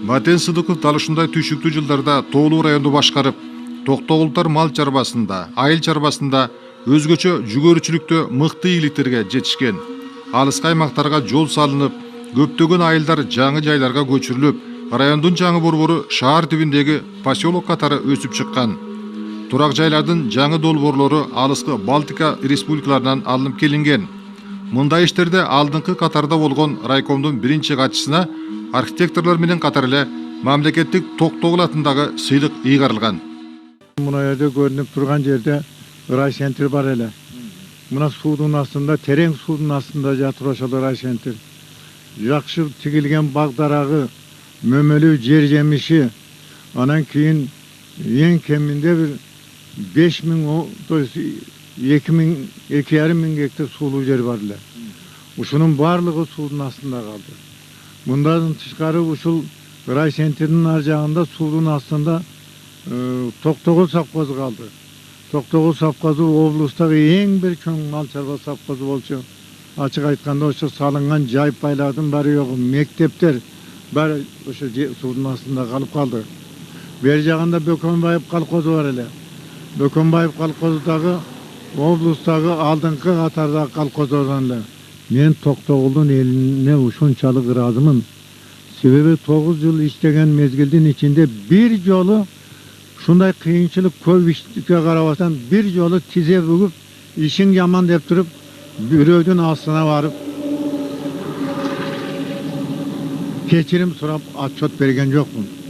Матен Сыдыков дал ушундай түйшүктүү жылдарда Тоолуу районду башкарып, Токтогулдар мал чарбасында, айыл чарбасында өзгөчө жүгөрүчүлүктө мыкты ийгиликтерге жетишкен. Алыскы аймактарга жол салынып, көптөгөн айылдар жаңы жайларга көчүрүлүп, райондун жаңы борбору шаар түбүндөгү поселок катары өсүп чыккан. Турак жайлардын жаңы долбоорлору алыскы Балтика республикаларынан алынып келинген. Мындай иштерде алдыңкы катарда болгон райкомдун биринчи катчысына архитекторлор менен катар эле мамлекеттик Токтогул атындагы сыйлык ыйгарылган. Мына жерде көрүнүп турган жерде райцентр бар эле. Мына суудун астында, терең суудун астында жатыр ошол райцентр. Жакшы тигилген бак дарагы, мөмөлүү жер жемиши, анан кийин эң кеминде бир 5000, то есть 2,5 гектар суулуу жер бар эле. Ушунун баардыгы суудун астында калды. Мындан тышкары ушул райцентрдин ар жагында суудун астында Токтогул совхозу калды. Токтогул совхозу облустагы эң бир чоң мал чарба совхозу болчу. Ачык айтканда ошо салынган жайып байлардын баары жок, мектептер баары ошо суудун астында калып калды. Бер жагында Бөкөнбаев колхозу бар эле. Бөкөнбаев колхозу дагы облустагы алдыңкы катардагы колхоздордон эле. Мен Токтогулдун элине ушунчалык ыраазымын. Себеби 9 жыл иштеген мезгилдин ичинде бир жолу ушундай кыйынчылык көп ишке карабастан бир жолу тизе бүгүп, ишиң жаман деп туруп, бирөөдүн астына барып кечирим сурап отчет берген жокмун.